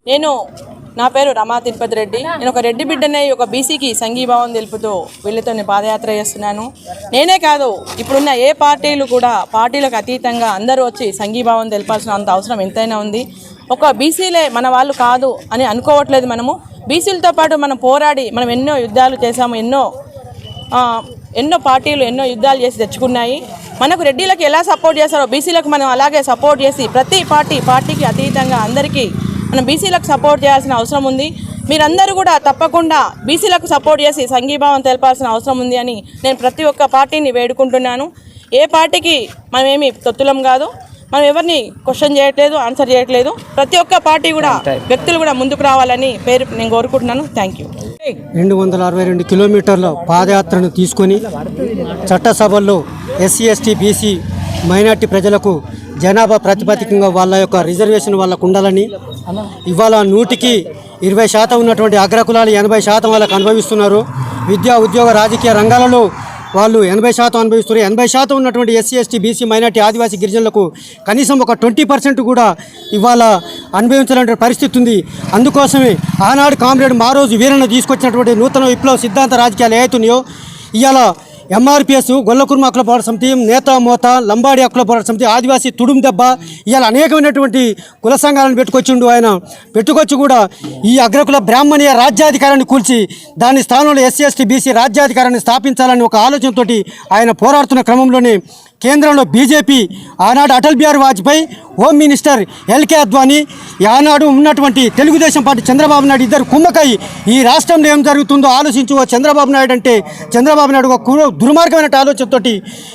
నేను నా పేరు రమా తిరుపతి రెడ్డి. నేను ఒక రెడ్డి బిడ్డనే ఒక బీసీకి సంఘీభావం తెలుపుతూ వీళ్ళతో పాదయాత్ర చేస్తున్నాను. నేనే కాదు, ఇప్పుడున్న ఏ పార్టీలు కూడా పార్టీలకు అతీతంగా అందరూ వచ్చి సంఘీభావం తెలపాల్సిన అంత అవసరం ఎంతైనా ఉంది. ఒక బీసీలే మన వాళ్ళు కాదు అని అనుకోవట్లేదు. మనము బీసీలతో పాటు మనం పోరాడి మనం ఎన్నో యుద్ధాలు చేశాము. ఎన్నో పార్టీలు ఎన్నో యుద్ధాలు చేసి తెచ్చుకున్నాయి. మనకు రెడ్డిలకు ఎలా సపోర్ట్ చేస్తారో బీసీలకు మనం అలాగే సపోర్ట్ చేసి ప్రతి పార్టీకి అతీతంగా అందరికీ మనం బీసీలకు సపోర్ట్ చేయాల్సిన అవసరం ఉంది. మీరందరూ కూడా తప్పకుండా బీసీలకు సపోర్ట్ చేసి సంఘీభావం తెలపాల్సిన అవసరం ఉంది అని నేను ప్రతి ఒక్క పార్టీని వేడుకుంటున్నాను. ఏ పార్టీకి మనమేమి తొత్తులం కాదు, మనం ఎవరిని క్వశ్చన్ చేయట్లేదు, ఆన్సర్ చేయట్లేదు. ప్రతి ఒక్క పార్టీ కూడా వ్యక్తులు కూడా ముందుకు రావాలని నేను కోరుకుంటున్నాను. Thank you. 262 కిలోమీటర్ల పాదయాత్రను తీసుకొని చట్టసభల్లో ఎస్సీ ఎస్టీ బీసీ మైనార్టీ ప్రజలకు జనాభా ప్రాతిపదికంగా వాళ్ళ యొక్క రిజర్వేషన్ వాళ్ళకు ఉండాలని, ఇవాళ 100కి 20% ఉన్నటువంటి అగ్రకులాలు 80% వాళ్ళకు అనుభవిస్తున్నారు. విద్యా ఉద్యోగ రాజకీయ రంగాలలో వాళ్ళు 80% అనుభవిస్తున్నారు. 80% ఉన్నటువంటి ఎస్సీ ఎస్టీ బీసీ మైనార్టీ ఆదివాసీ గిరిజనులకు కనీసం ఒక 20% కూడా ఇవాళ అనుభవించాలంటే పరిస్థితి ఉంది. అందుకోసమే ఆనాడు కామ్రేడ్ మారోజు వీరన్న తీసుకొచ్చినటువంటి నూతన విప్లవ సిద్ధాంత రాజకీయాలు ఏవైతున్నాయో ఇవాళ ఎంఆర్పిఎస్, గొల్లకుర్మ హక్కుల పోరాట సమితి, నేత మోత, లంబాడి హక్కుల పోరాట సమితి, ఆదివాసీ తుడుం దెబ్బ ఇవాళ అనేకమైనటువంటి కుల సంఘాలను పెట్టుకొచ్చిండు. ఆయన పెట్టుకొచ్చి కూడా ఈ అగ్రకుల బ్రాహ్మణీయ రాజ్యాధికారాన్ని కూల్చి దాని స్థానంలో ఎస్సీ ఎస్టీ బీసీ రాజ్యాధికారాన్ని స్థాపించాలని ఒక ఆలోచనతోటి ఆయన పోరాడుతున్న క్రమంలోనే కేంద్రంలో బీజేపీ ఆనాడు Atal Bihari Vajpayee, home minister LK Advani, ఆనాడు ఉన్నటువంటి తెలుగుదేశం పార్టీ చంద్రబాబు నాయుడు ఇద్దరు కుమ్మకై ఈ రాష్ట్రంలో ఏం జరుగుతుందో ఆలోచించు. చంద్రబాబు నాయుడు అంటే చంద్రబాబు నాయుడు ఒక దుర్మార్గమైన ఆలోచనతోటి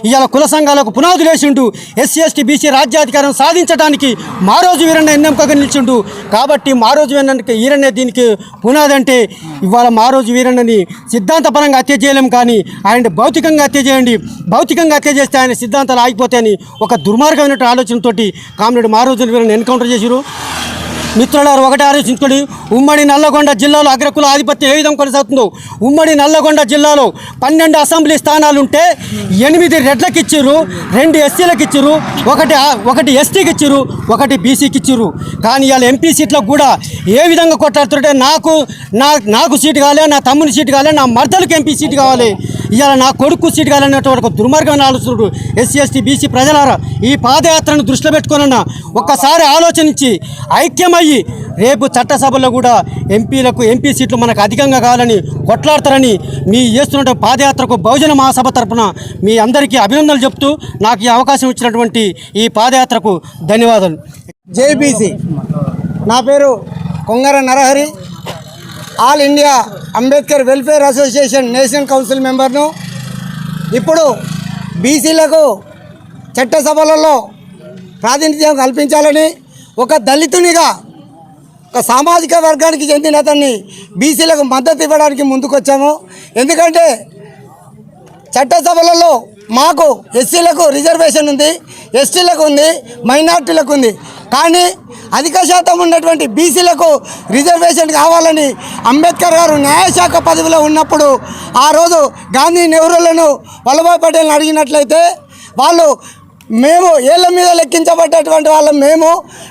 ఇవాళ కుల సంఘాలకు పునాదులు వేసిండు. ఎస్సీ ఎస్టీ బీసీ రాజ్యాధికారం సాధించడానికి మారోజు వీరన్న ఎన్నెంకగా నిలిచిండు. కాబట్టి మారోజు వీరన్నే దీనికి పునాది అంటే ఇవాళ మారోజు వీరన్నని సిద్ధాంతపరంగా హత్య చేయలేం, కానీ ఆయన భౌతికంగా హత్య చేయండి. భౌతికంగా హత్య చేస్తే ఆయన సిద్ధాంతాలు ఆగిపోతాయని ఒక దుర్మార్గమైన ఆలోచనతోటి కామ్రేడ్ మారోజు వీరన్న ఎన్కౌంటర్ చేశారు. మిత్రులారు ఒకటి ఆలోచించుకోండి. ఉమ్మడి నల్లగొండ జిల్లాలో అగ్రకుల ఆధిపత్యం ఏ విధంగా కొనసాగుతుందో, ఉమ్మడి నల్లగొండ జిల్లాలో 12 అసెంబ్లీ స్థానాలుంటే 8 రెడ్లకు ఇచ్చారు, 2 ఎస్సీలకు ఇచ్చారు, ఒకటి ఎస్టీకి ఇచ్చారు, 1 బీసీకి ఇచ్చారు. కానీ ఇవాళ ఎంపీ సీట్లకు కూడా ఏ విధంగా కొట్లాడుతుంటే నాకు సీటు కావాలి, నా తమ్ముని సీటు కావాలి, నా మర్దలకు ఎంపీ సీటు కావాలి, ఇవాళ నా కొడుకు సీటు కావాలనేటువంటి ఒక దుర్మార్గమైన ఆలోచనలు. ఎస్సీ ఎస్టీ బీసీ ప్రజలారా, ఈ పాదయాత్రను దృష్టిలో పెట్టుకోనన్నా ఒక్కసారి ఆలోచించి ఐక్యమయ్యి రేపు చట్టసభలో కూడా ఎంపీ సీట్లు మనకు అధికంగా కావాలని కొట్లాడతారని మీ చేస్తున్న పాదయాత్రకు బహుజన మహాసభ తరపున మీ అందరికీ అభినందనలు చెప్తూ నాకు ఈ అవకాశం ఇచ్చినటువంటి ఈ పాదయాత్రకు ధన్యవాదాలు. జేబీసీ. నా పేరు Kongara Narahari. All India Ambedkar welfare association national council మెంబర్ను. ఇప్పుడు బీసీలకు చట్టసభలలో ప్రాతినిధ్యం కల్పించాలని ఒక దళితునిగా, ఒక సామాజిక వర్గానికి చెందిన అతన్ని బీసీలకు మద్దతు ఇవ్వడానికి ముందుకొచ్చాము. ఎందుకంటే చట్టసభలలో మాకు ఎస్సీలకు రిజర్వేషన్ ఉంది, ఎస్టీలకు ఉంది, మైనార్టీలకు ఉంది. కానీ అధిక శాతం ఉన్నటువంటి బీసీలకు రిజర్వేషన్ కావాలని అంబేద్కర్ గారు న్యాయశాఖ పదవిలో ఉన్నప్పుడు ఆ రోజు గాంధీ నెహ్రూలను వల్లభాయ్ పటేల్ని అడిగినట్లయితే వాళ్ళు మేము ఏళ్ళ మీద లెక్కించబడ్డటువంటి వాళ్ళం, మేము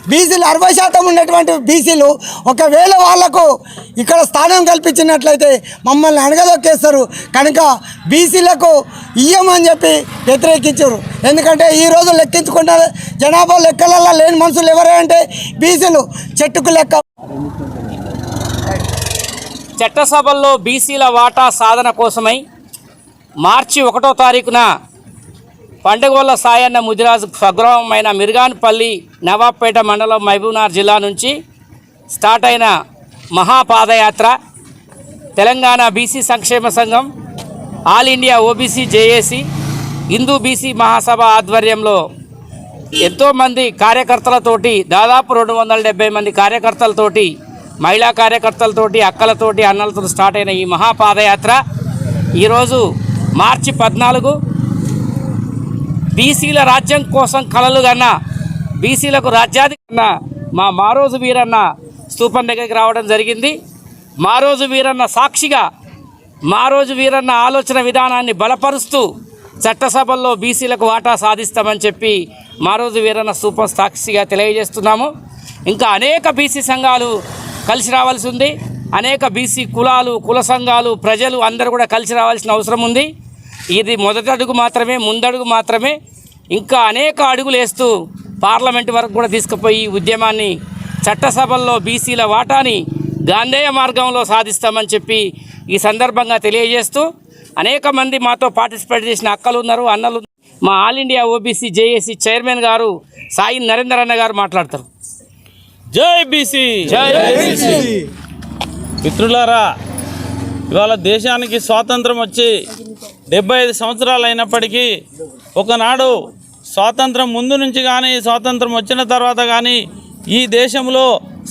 బీసీలు 60% ఉన్నటువంటి బీసీలు ఒకవేళ వాళ్లకు ఇక్కడ స్థానం కల్పించినట్లయితే మమ్మల్ని అణగదొక్కేస్తారు కనుక బీసీలకు ఇయ్యమని చెప్పి వ్యతిరేకించారు. ఎందుకంటే ఈరోజు లెక్కించుకున్న జనాభా లెక్కలలో లేని మనుషులు ఎవరంటే బీసీలు చెట్టుకు లెక్క. చట్టసభల్లో బీసీల వాటా సాధన కోసమై మార్చి 1వ తారీఖున పండుగోళ్ళ సాయన్న ముదిరాజు స్వగ్రామమైన మిర్గాన్పల్లి నవాబ్పేట మండలం మహబూబ్నగర్ జిల్లా నుంచి స్టార్ట్ అయిన మహాపాదయాత్ర తెలంగాణ బీసీ సంక్షేమ సంఘం, all India OBC JAC, Hindu BC మహాసభ ఆధ్వర్యంలో ఎంతోమంది కార్యకర్తలతోటి, దాదాపు 270 మంది కార్యకర్తలతోటి, మహిళా కార్యకర్తలతోటి, అక్కలతోటి, అన్నలతో స్టార్ట్ అయిన ఈ మహాపాదయాత్ర ఈరోజు మార్చి 14 బీసీల రాజ్యం కోసం కలలు కన్నా, బీసీలకు రాజ్యాధికన్నా మా మారోజు వీరన్న స్తూపం దగ్గరికి రావడం జరిగింది. మారోజు వీరన్న సాక్షిగా, మారోజు వీరన్న ఆలోచన విధానాన్ని బలపరుస్తూ చట్టసభల్లో బీసీలకు వాటా సాధిస్తామని చెప్పి మారోజు వీరన్న స్తూపం సాక్షిగా తెలియజేస్తున్నాము. ఇంకా అనేక బీసీ సంఘాలు కలిసి రావాల్సి ఉంది. అనేక బీసీ కులాలు, కుల సంఘాలు, ప్రజలు అందరూ కూడా కలిసి రావాల్సిన అవసరం ఉంది. ఇది మొదటి అడుగు మాత్రమే, ముందడుగు మాత్రమే. ఇంకా అనేక అడుగులు వేస్తూ పార్లమెంటు వరకు కూడా తీసుకుపోయి ఉద్యమాన్ని, చట్టసభల్లో బీసీల వాటాని గాంధేయ మార్గంలో సాధిస్తామని చెప్పి ఈ సందర్భంగా తెలియజేస్తూ, అనేక మంది మాతో పార్టిసిపేట్ చేసిన అక్కలు ఉన్నారు, అన్నలు. మా all India OBC JAC chairman గారు సాయి నరేందర్ అన్న గారు మాట్లాడతారు. జై బీసీ, జై బీసీ. మిత్రులారా, ఇవాళ దేశానికి స్వాతంత్రం వచ్చి 75 సంవత్సరాలు అయినప్పటికీ ఒకనాడు స్వాతంత్రం ముందు నుంచి కానీ స్వాతంత్రం వచ్చిన తర్వాత కానీ ఈ దేశంలో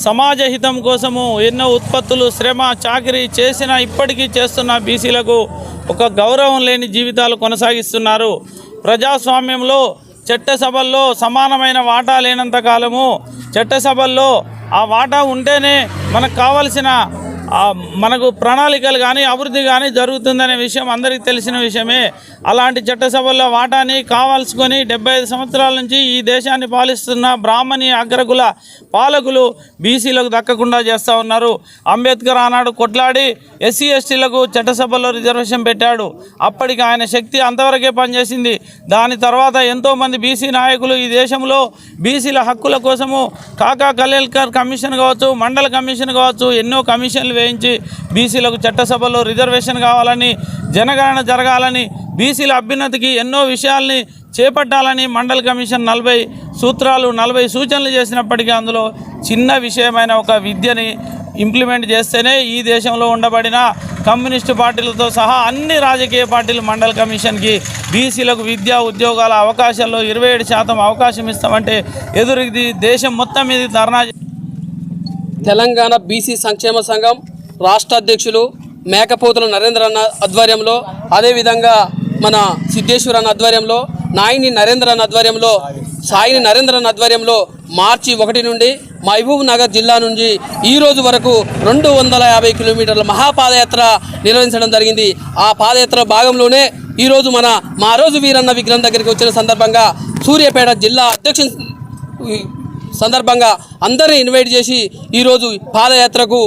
సమాజ హితం కోసము ఎన్నో ఉత్పత్తులు, శ్రమ, చాకిరీ చేసిన, ఇప్పటికీ చేస్తున్న బీసీలకు ఒక గౌరవం లేని జీవితాలు కొనసాగిస్తున్నారు. ప్రజాస్వామ్యంలో చట్టసభల్లో సమానమైన వాటా లేనంత కాలము చట్టసభల్లో ఆ వాటా ఉంటేనే మనకు కావలసిన మనకు ప్రణాళికలు కానీ అభివృద్ధి కానీ జరుగుతుందనే విషయం అందరికీ తెలిసిన విషయమే. అలాంటి చట్టసభల్లో వాటాని కావాల్సుకొని 75 సంవత్సరాల నుంచి ఈ దేశాన్ని పాలిస్తున్న బ్రాహ్మణి అగ్రకుల పాలకులు బీసీలకు దక్కకుండా చేస్తూ ఉన్నారు. అంబేద్కర్ ఆనాడు కొట్లాడి ఎస్సీ ఎస్టీలకు చట్టసభల్లో రిజర్వేషన్ పెట్టాడు. అప్పటికి ఆయన శక్తి అంతవరకే పనిచేసింది. దాని తర్వాత ఎంతోమంది బీసీ నాయకులు ఈ దేశంలో బీసీల హక్కుల కోసము కాకా కలేల్కర్ కమిషన్ కావచ్చు, మండల కమిషన్ కావచ్చు, ఎన్నో కమిషన్లు వేయించి బీసీలకు చట్టసభలో రిజర్వేషన్ కావాలని, జనగణన జరగాలని, బీసీల అభ్యున్నతికి ఎన్నో విషయాల్ని చేపట్టాలని మండల కమిషన్ 40 సూత్రాలు, 40 సూచనలు చేసినప్పటికీ అందులో చిన్న విషయమైన ఒక విద్యని ఇంప్లిమెంట్ చేస్తేనే ఈ దేశంలో ఉండబడిన కమ్యూనిస్టు పార్టీలతో సహా అన్ని రాజకీయ పార్టీలు మండల కమిషన్కి బీసీలకు విద్యా ఉద్యోగాల అవకాశాల్లో 27% అవకాశం ఇస్తామంటే ఎదురుది దేశం మొత్తం మీద ధర్నా. తెలంగాణ బీసీ సంక్షేమ సంఘం రాష్ట్ర అధ్యక్షులు మేకపోతుల నరేంద్ర అన్న ఆధ్వర్యంలో, అదేవిధంగా మన సిద్ధేశ్వర్ అన్న ఆధ్వర్యంలో, సాయిని నరేంద్ర అన్న ఆధ్వర్యంలో మార్చి 1 నుండి మహబూబ్ నగర్ జిల్లా నుంచి ఈ రోజు వరకు 250 కిలోమీటర్ల మహాపాదయాత్ర నిర్వహించడం జరిగింది. ఆ పాదయాత్ర భాగంలోనే ఈరోజు మా రోజు వీరన్న విగ్రహం దగ్గరికి వచ్చిన సందర్భంగా సూర్యాపేట జిల్లా అధ్యక్ష సందర్భంగా అందరినీ ఇన్వైట్ చేసి ఈరోజు పాదయాత్రకు